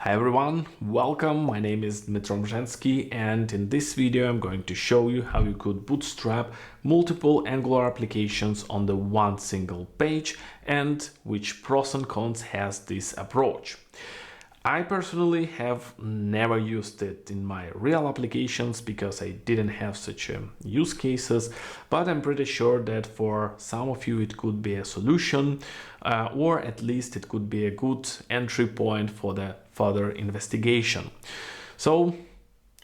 Hi everyone, welcome. My name is Dmitry, and in this video I'm going to show you how you could bootstrap multiple Angular applications on the one single page and which pros and cons has this approach. I personally have never used it in my real applications because I didn't have such use cases, but I'm pretty sure that for some of you it could be a solution, or at least it could be a good entry point for the further investigation. So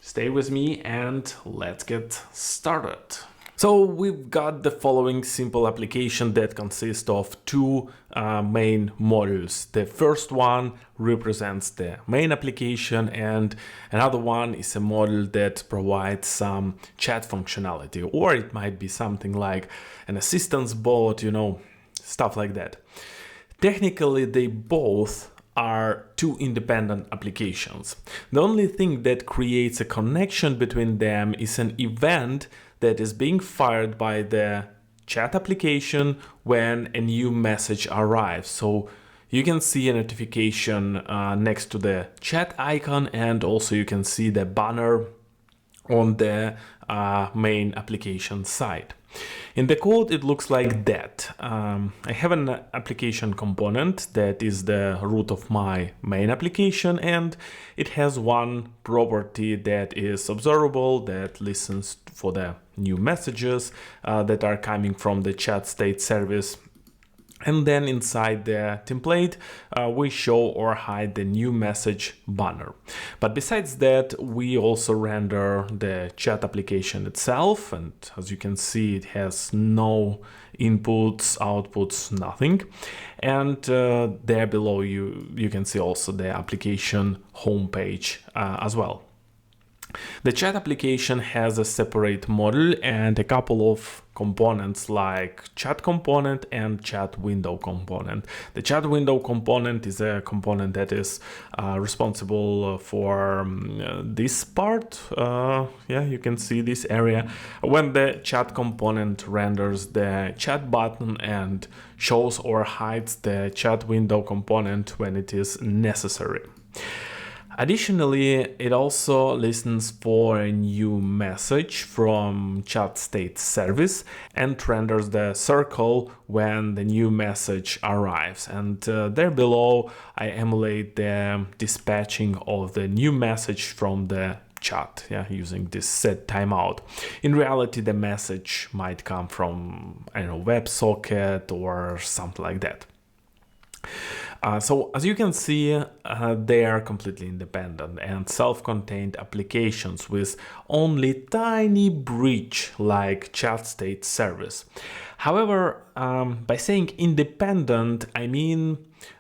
stay with me and let's get started. So we've got the following simple application that consists of two main modules. The first one represents the main application and another one is a module that provides some chat functionality, or it might be something like an assistance bot, stuff like that. Technically, they both are two independent applications. The only thing that creates a connection between them is an event that is being fired by the chat application when a new message arrives. So you can see a notification next to the chat icon, and also you can see the banner on the main application side. In the code, it looks like that. I have an application component that is the root of my main application, and it has one property that is observable, that listens for the new messages that are coming from the chat state service. And then inside the template, we show or hide the new message banner. But besides that, we also render the chat application itself. And as you can see, it has no inputs, outputs, nothing. And there below you can see also the application homepage as well. The chat application has a separate module and a couple of components like chat component and chat window component. The chat window component is a component that is responsible for this part. You can see this area when the chat component renders the chat button and shows or hides the chat window component when it is necessary. Additionally, it also listens for a new message from chat state service and renders the circle when the new message arrives. And there below, I emulate the dispatching of the new message from the chat, using this set timeout. In reality, the message might come from, WebSocket or something like that. So as you can see, they are completely independent and self-contained applications with only tiny bridge like chat state service. However, by saying independent, I mean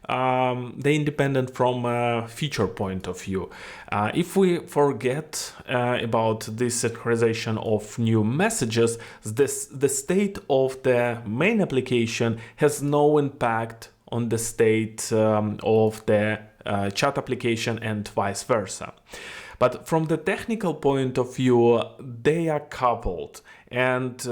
they're independent from a feature point of view. If we forget about this synchronization of new messages, the state of the main application has no impact on the state of the chat application and vice versa. But from the technical point of view, they are coupled and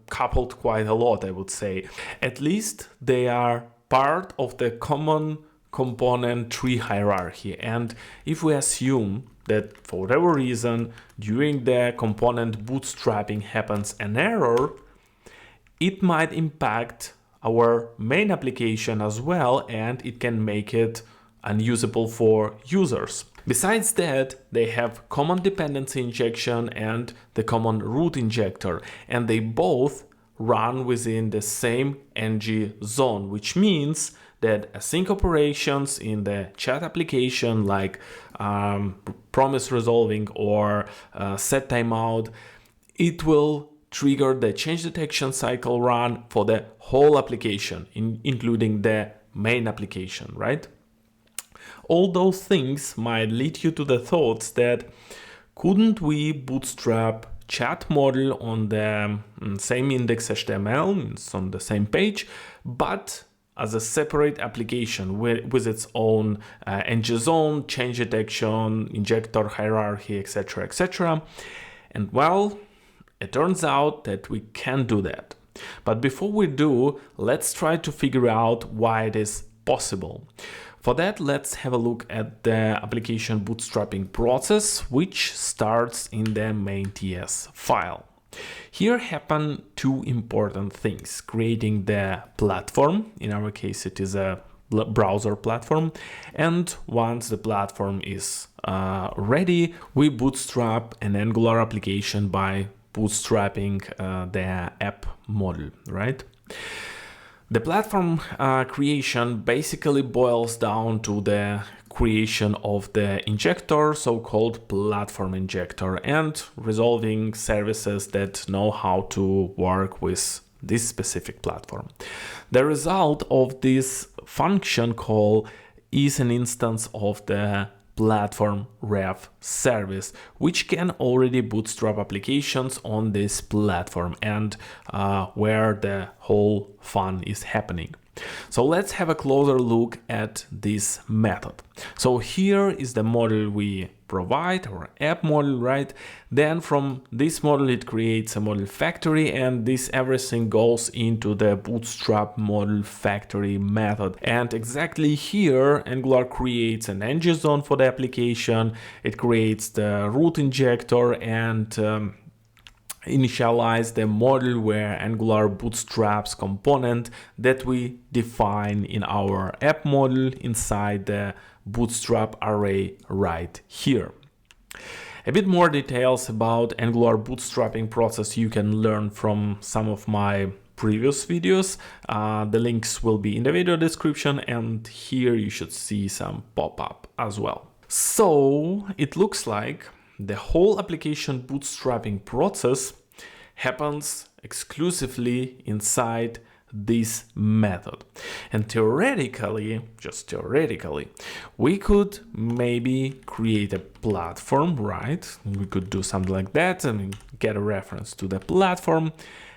coupled quite a lot, I would say. At least they are part of the common component tree hierarchy. And if we assume that for whatever reason during the component bootstrapping happens an error, it might impact our main application as well, and it can make it unusable for users. Besides that, they have common dependency injection and the common root injector, and they both run within the same ng zone, which means that async operations in the chat application like promise resolving or set timeout, it will trigger the change detection cycle run for the whole application, including the main application, right? All those things might lead you to the thoughts that couldn't we bootstrap chat module on the same index.html, it's on the same page, but as a separate application with its own ng zone, change detection, injector hierarchy, etc., etc. And well, it turns out that we can do that. But before we do, let's try to figure out why it is possible. For that, let's have a look at the application bootstrapping process, which starts in the main.ts file. Here happen two important things: creating the platform, in our case it is a browser platform, and once the platform is ready, we bootstrap an Angular application by bootstrapping the app model, right? The platform creation basically boils down to the creation of the injector, so-called platform injector, and resolving services that know how to work with this specific platform. The result of this function call is an instance of the platform ref service, which can already bootstrap applications on this platform and where the whole fun is happening. So let's have a closer look at this method. So here is the model we provide, our app model, right? Then from this model it creates a model factory, and this everything goes into the bootstrap model factory method. And exactly here Angular creates an ng zone for the application, it creates the root injector, and initialize the model where Angular bootstraps component that we define in our app model inside the bootstrap array right here. A bit more details about Angular bootstrapping process you can learn from some of my previous videos. The links will be in the video description, and here you should see some pop-up as well. So it looks like the whole application bootstrapping process happens exclusively inside this method. And theoretically, just theoretically, we could maybe create a platform, right? We could do something like that and get a reference to the platform.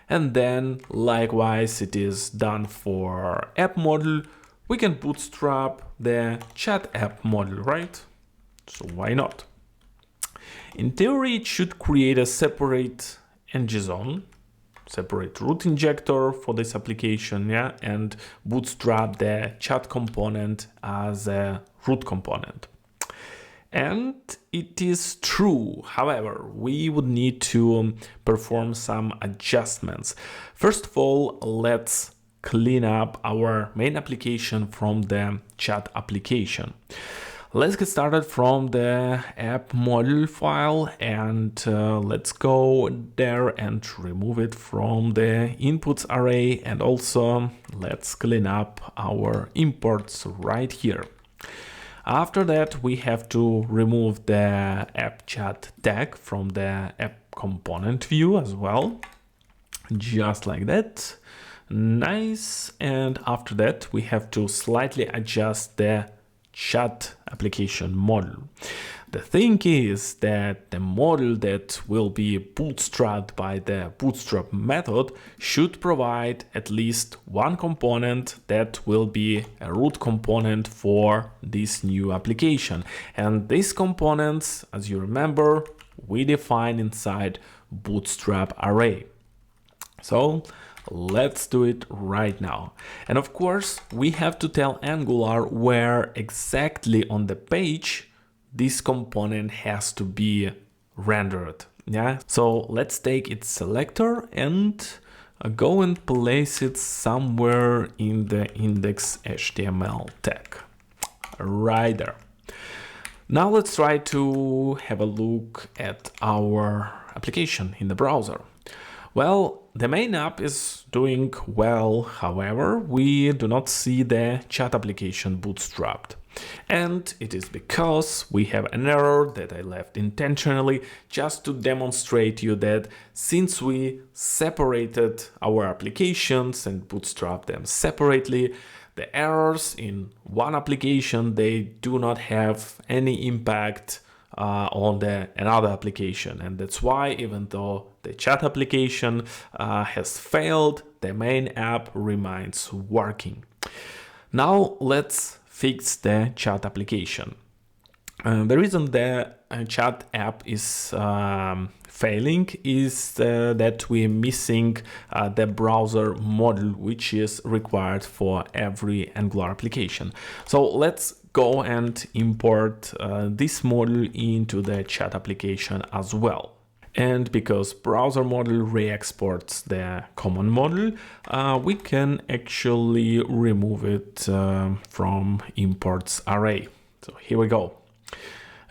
And then likewise, it is done for app model. We can bootstrap the chat app model, right? So why not? In theory, it should create a separate ng zone, separate root injector for this application, yeah, and bootstrap the chat component as a root component. And it is true. However, we would need to perform some adjustments. First of all, let's clean up our main application from the chat application. Let's get started from the app model file, and let's go there and remove it from the inputs array, and also let's clean up our imports right here. After that, we have to remove the app chat tag from the app component view as well, just like that. Nice. And after that, we have to slightly adjust the chat application model. The thing is that the model that will be bootstrapped by the bootstrap method should provide at least one component that will be a root component for this new application. And these components, as you remember, we define inside bootstrap array. So let's do it right now. And of course, we have to tell Angular where exactly on the page this component has to be rendered. Yeah. So let's take its selector and go and place it somewhere in the index.html tag. Right there. Now let's try to have a look at our application in the browser. Well, the main app is doing well, however, we do not see the chat application bootstrapped. And it is because we have an error that I left intentionally just to demonstrate you that since we separated our applications and bootstrapped them separately, the errors in one application, they do not have any impact on another application. And that's why, even though the chat application has failed, the main app remains working. Now let's fix the chat application. The reason the chat app is failing is that we're missing the browser module, which is required for every Angular application. So let's go and import this module into the chat application as well. And because browser module re-exports the common module, we can actually remove it from imports array. So here we go.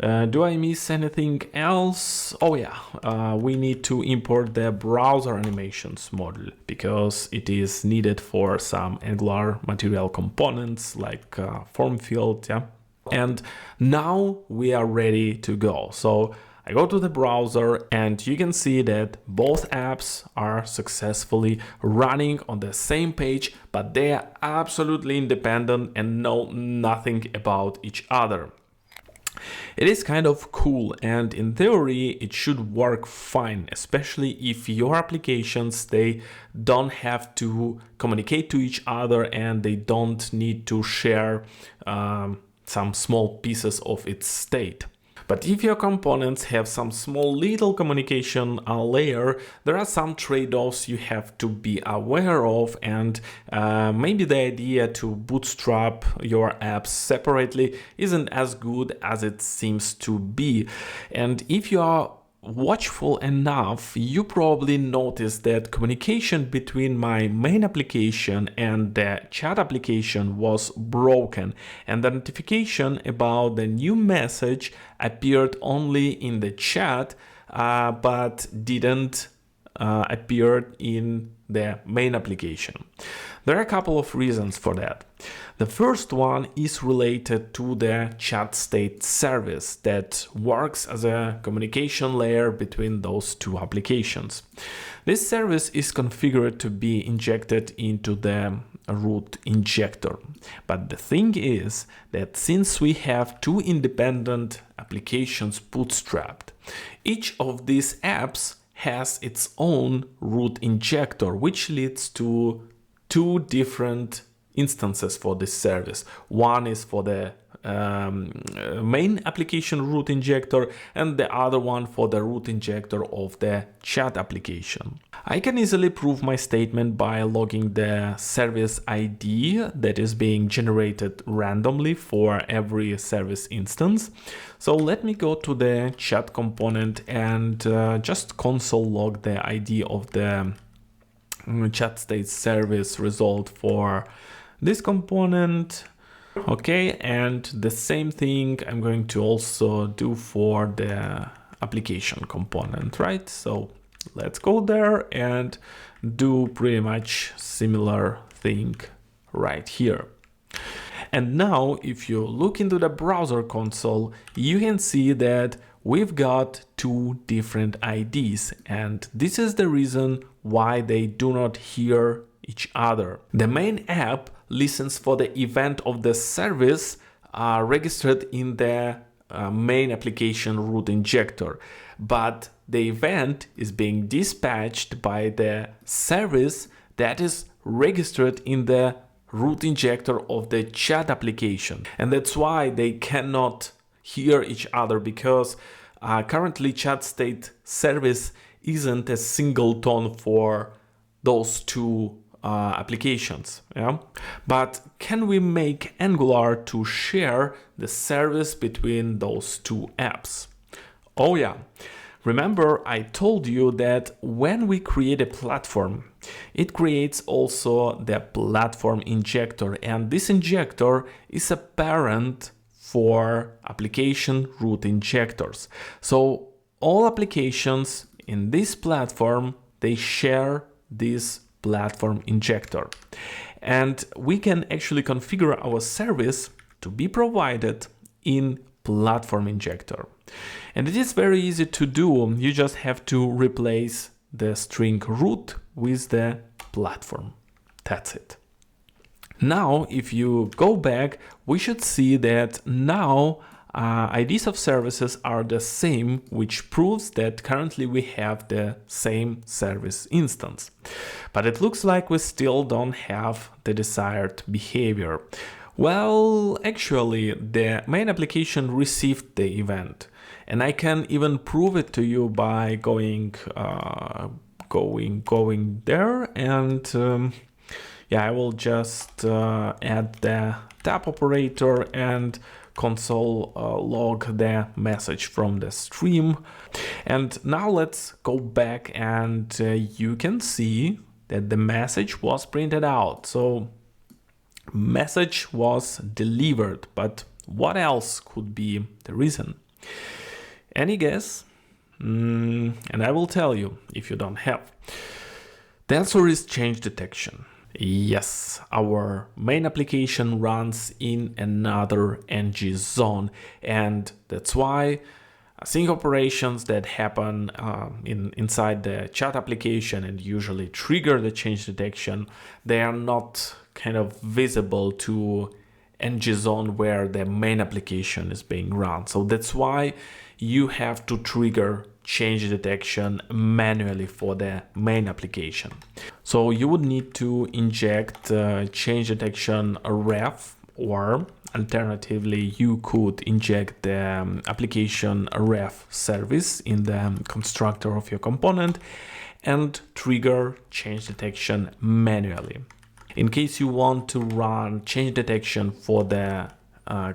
Do I miss anything else? Oh yeah, we need to import the browser animations module because it is needed for some Angular material components like form field, yeah. And now we are ready to go. So I go to the browser and you can see that both apps are successfully running on the same page, but they are absolutely independent and know nothing about each other. It is kind of cool, and in theory it should work fine, especially if your applications, they don't have to communicate to each other and they don't need to share some small pieces of its state. But if your components have some small little communication layer, there are some trade-offs you have to be aware of, and maybe the idea to bootstrap your apps separately isn't as good as it seems to be. And if you are watchful enough, you probably notice that communication between my main application and the chat application was broken, and the notification about the new message appeared only in the chat but didn't appear in the main application. There are a couple of reasons for that. The first one is related to the chat state service that works as a communication layer between those two applications. This service is configured to be injected into the root injector. But the thing is that since we have two independent applications bootstrapped, each of these apps has its own root injector, which leads to two different instances for this service. One is for the main application root injector and the other one for the root injector of the chat application. I can easily prove my statement by logging the service ID that is being generated randomly for every service instance. So let me go to the chat component and just console log the ID of the chat state service result for this component. Okay, and the same thing I'm going to also do for the application component, right? So let's go there and do pretty much similar thing right here. And now if you look into the browser console, you can see that we've got two different IDs, and this is the reason why they do not hear each other. The main app listens for the event of the service registered in the main application root injector, but the event is being dispatched by the service that is registered in the root injector of the chat application. And that's why they cannot hear each other, because currently chat state service isn't a single tone for those two applications, yeah? But can we make Angular to share the service between those two apps? Oh yeah. Remember, I told you that when we create a platform, it creates also the platform injector, and this injector is a parent for application root injectors. So all applications in this platform, they share this platform injector. And we can actually configure our service to be provided in platform injector. And it is very easy to do. You just have to replace the string root with the platform. That's it. Now, if you go back, we should see that now IDs of services are the same, which proves that currently we have the same service instance. But it looks like we still don't have the desired behavior. Well, actually, the main application received the event, And I can even prove it to you by going there, and yeah, I will just add the tab operator and console log the message from the stream. And now let's go back, and you can see that the message was printed out. So message was delivered, but what else could be the reason? Any guess? And I will tell you if you don't have. The answer is change detection. Yes, our main application runs in another ng zone, and that's why async operations that happen inside the chat application and usually trigger the change detection, they are not kind of visible to ng zone where the main application is being run. So that's why you have to trigger change detection manually for the main application. So you would need to inject change detection ref, or alternatively you could inject the application ref service in the constructor of your component and trigger change detection manually. In case you want to run change detection for the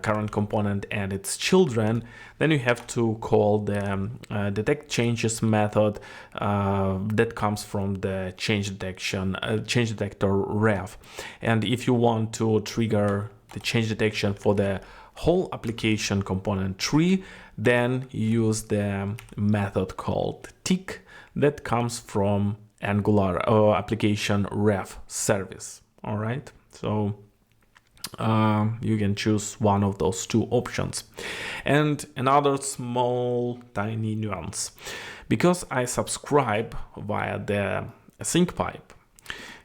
current component and its children, then you have to call the detect changes method that comes from the change detector ref. And if you want to trigger the change detection for the whole application component tree, then use the method called tick that comes from Angular application ref service. All right, so you can choose one of those two options. And another small tiny nuance, because I subscribe via the async pipe,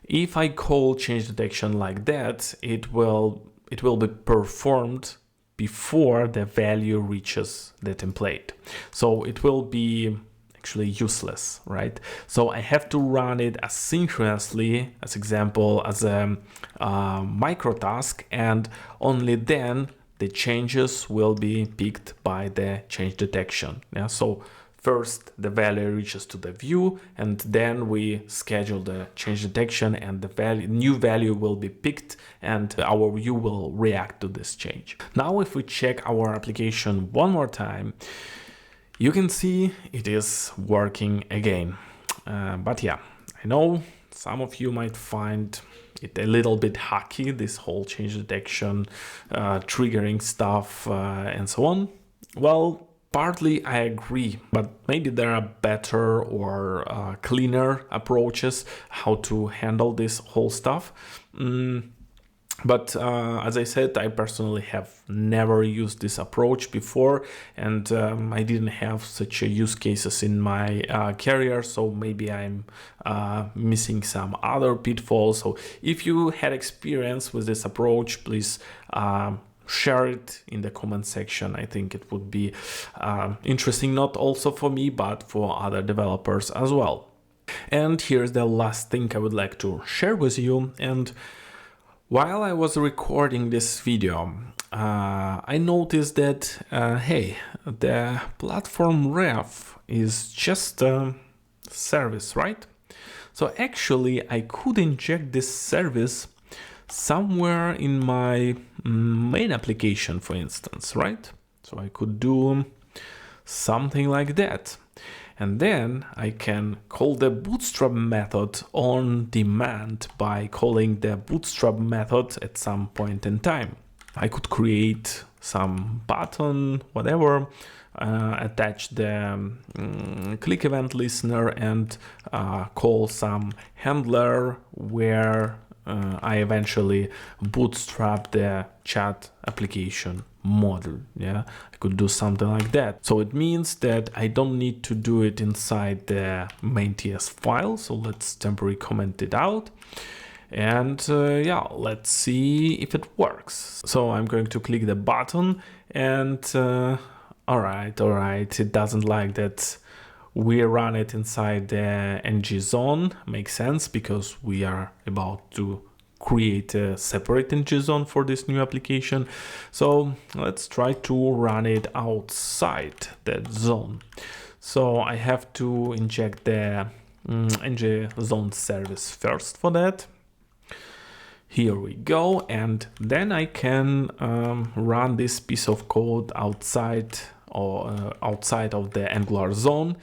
if I call change detection like that, it will be performed before the value reaches the template. So it will be actually useless, right? So I have to run it asynchronously, as example, as a micro task, and only then the changes will be picked by the change detection. Yeah, so first the value reaches to the view, and then we schedule the change detection, and the new value will be picked, and our view will react to this change. Now, if we check our application one more time, you can see it is working again. But yeah, I know some of you might find it a little bit hacky, this whole change detection, triggering stuff, and so on. Well, partly I agree, but maybe there are better or cleaner approaches how to handle this whole stuff. But as I said, I personally have never used this approach before, and I didn't have such a use cases in my career, so maybe I'm missing some other pitfalls. So if you had experience with this approach, please share it in the comment section. I think it would be interesting, not also for me, but for other developers as well. And here's the last thing I would like to share with you. And while I was recording this video, I noticed that, hey, the platform ref is just a service, right? So actually, I could inject this service somewhere in my main application, for instance, right? So I could do something like that. And then I can call the Bootstrap method on demand by calling the Bootstrap method at some point in time. I could create some button, whatever, attach the click event listener, and call some handler where I eventually bootstrap the chat application model. Yeah, I could do something like that. So it means that I don't need to do it inside the main.ts file. So let's temporarily comment it out. And yeah, let's see if it works. So I'm going to click the button, and all right, it doesn't like that we run it inside the ng zone. Makes sense because we are about to create a separate ng-zone for this new application. So let's try to run it outside that zone. So I have to inject the ng-zone service first for that. Here we go, and then I can run this piece of code outside outside of the Angular zone,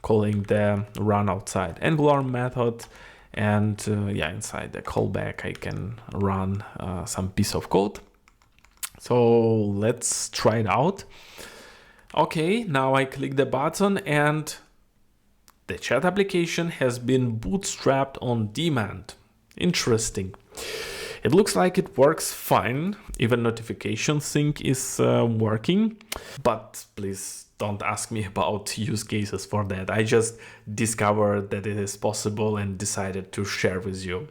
calling the run outside Angular method. And yeah, inside the callback I can run some piece of code. So let's try it out. Okay, now I click the button and the chat application has been bootstrapped on demand. Interesting. It looks like it works fine. Even notification sync is working, but please don't ask me about use cases for that. I just discovered that it is possible and decided to share with you.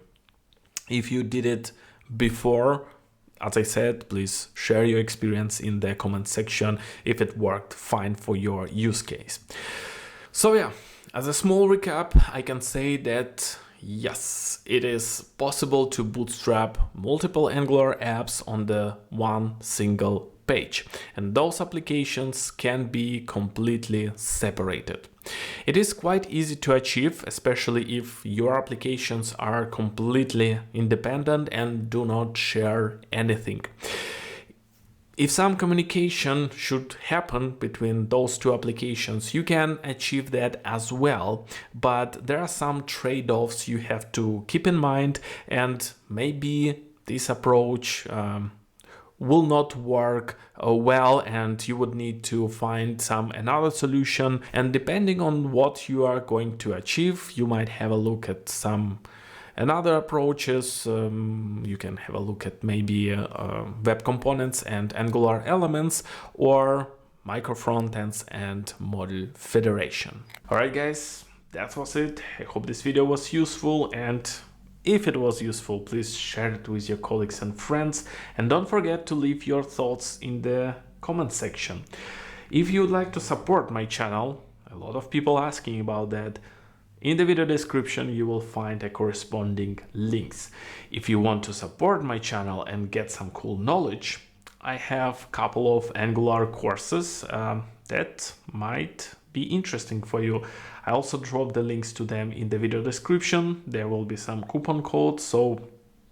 If you did it before, as I said, please share your experience in the comment section if it worked fine for your use case. So yeah, as a small recap, I can say that yes, it is possible to bootstrap multiple Angular apps on the one single page, and those applications can be completely separated. It is quite easy to achieve, especially if your applications are completely independent and do not share anything. If some communication should happen between those two applications, you can achieve that as well, but there are some trade-offs you have to keep in mind, and maybe this approach will not work well, and you would need to find another solution. And depending on what you are going to achieve, you might have a look at some another approaches. You can have a look at maybe web components and Angular elements, or micro frontends and model federation. All right, guys, that was it. I hope this video was useful, and if it was useful, please share it with your colleagues and friends, and don't forget to leave your thoughts in the comment section. If you would like to support my channel, a lot of people asking about that, in the video description you will find a corresponding links. If you want to support my channel and get some cool knowledge, I have a couple of Angular courses that might be interesting for you. I also drop the links to them in the video description. There will be some coupon codes, so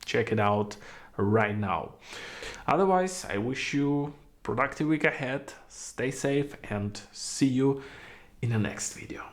check it out right now. Otherwise, I wish you a productive week ahead, stay safe, and see you in the next video.